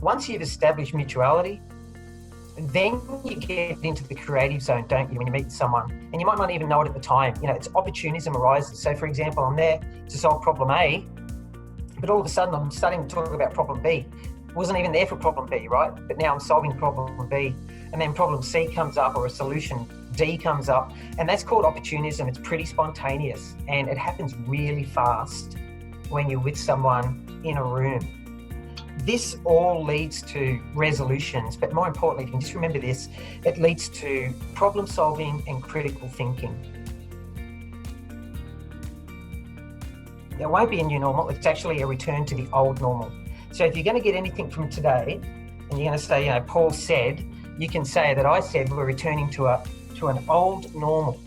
Once you've established mutuality, then you get into the creative zone, don't you, when you meet someone, and you might not even know it at the time. It's opportunism arises. So for example, I'm there to solve problem A, but all of a sudden I'm starting to talk about problem B. Wasn't even there for problem B, right? But now I'm solving problem B, and then problem C comes up, or a solution D comes up, and that's called opportunism. It's pretty spontaneous, and it happens really fast when you're with someone in a room. This all leads to resolutions, but more importantly, if you can just remember this, it leads to problem solving and critical thinking. There won't be a new normal, it's actually a return to the old normal. So if you're going to get anything from today, and you're going to say, Paul said, you can say that I said we're returning to an old normal.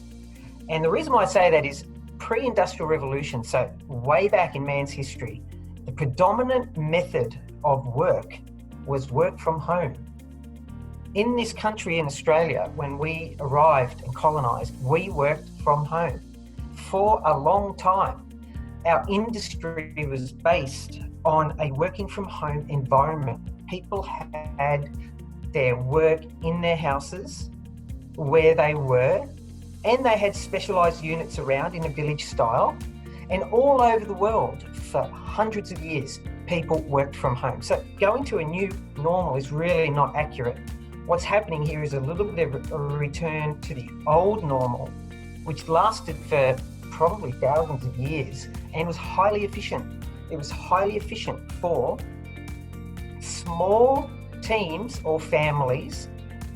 And the reason why I say that is pre-industrial revolution, so way back in man's history, the predominant method of work was work from home. In this country, in Australia, when we arrived and colonised, we worked from home for a long time. Our industry was based on a working from home environment. People had their work in their houses where they were, and they had specialised units around in a village style. And all over the world for hundreds of years, people worked from home. So going to a new normal is really not accurate. What's happening here is a little bit of a return to the old normal, which lasted for probably thousands of years and was highly efficient. It was highly efficient for small teams or families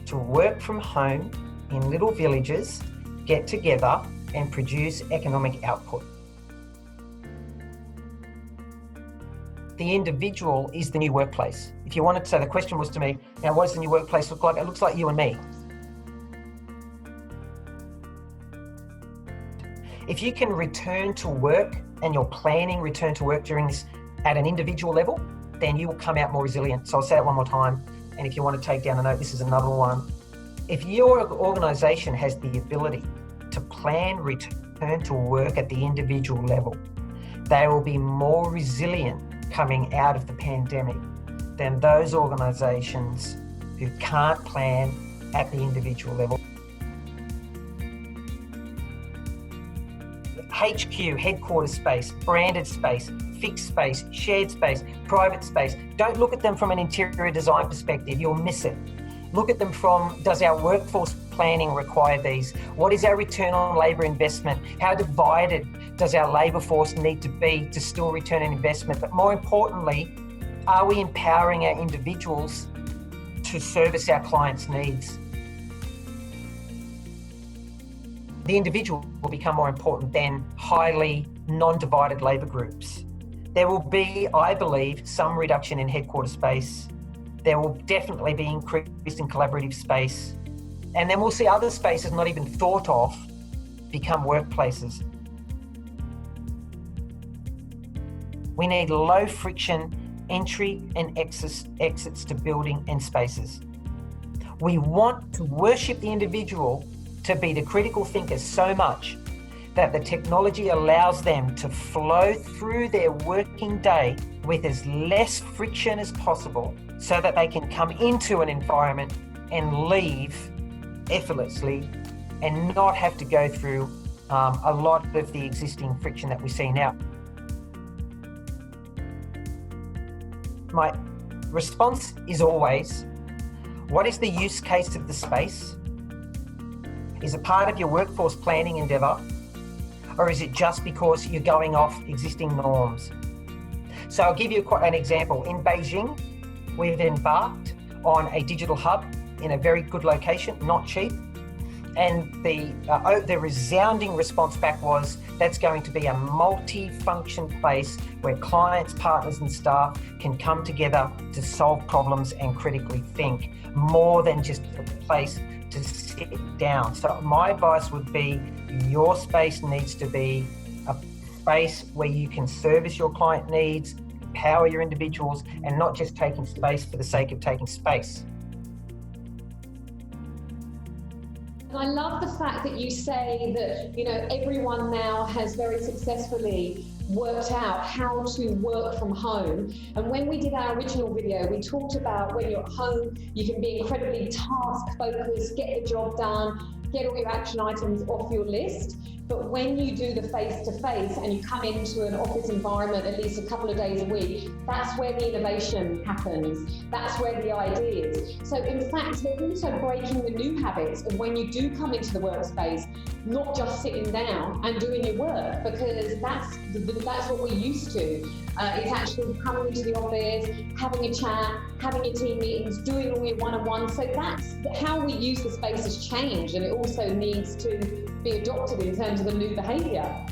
to work from home in little villages, get together and produce economic output. The individual is the new workplace. If you wanted to say, the question was to me, now what does the new workplace look like? It looks like you and me. If you can return to work and you're planning return to work during this at an individual level, then you will come out more resilient. So I'll say it one more time. And if you want to take down a note, this is another one. If your organisation has the ability to plan return to work at the individual level, they will be more resilient coming out of the pandemic than those organisations who can't plan at the individual level. HQ, headquarters space, branded space, fixed space, shared space, private space. Don't look at them from an interior design perspective, you'll miss it. Look at them from, does our workforce planning require these? What is our return on labour investment? How divided does our labour force need to be to still return an investment? But more importantly, are we empowering our individuals to service our clients' needs? The individual will become more important than highly non-divided labour groups. There will be, I believe, some reduction in headquarter space. There will definitely be increase in collaborative space. And then we'll see other spaces not even thought of become workplaces. We need low friction entry and exits to building and spaces. We want to worship the individual to be the critical thinker so much that the technology allows them to flow through their working day with as less friction as possible so that they can come into an environment and leave effortlessly and not have to go through a lot of the existing friction that we see now. My response is always, what is the use case of the space? Is it part of your workforce planning endeavour? Or is it just because you're going off existing norms? So I'll give you an example. In Beijing, we've embarked on a digital hub in a very good location, not cheap. And the resounding response back was, that's going to be a multi-function place where clients, partners and staff can come together to solve problems and critically think, more than just a place to sit down. So my advice would be, your space needs to be a space where you can service your client needs, empower your individuals, and not just taking space for the sake of taking space. I love the fact that you say that, everyone now has very successfully worked out how to work from home. And when we did our original video, we talked about when you're at home, you can be incredibly task focused, get the job done, get all your action items off your list. But when you do the face-to-face and you come into an office environment at least a couple of days a week, that's where the innovation happens. That's where the ideas. So in fact, they're also breaking the new habits of when you do come into the workspace, not just sitting down and doing your work, because that's what we're used to. It's actually coming into the office, having a chat, having your team meetings, doing all your one-on-ones. So that's how we use the space has changed, and it also needs to be adopted in terms of the new behaviour.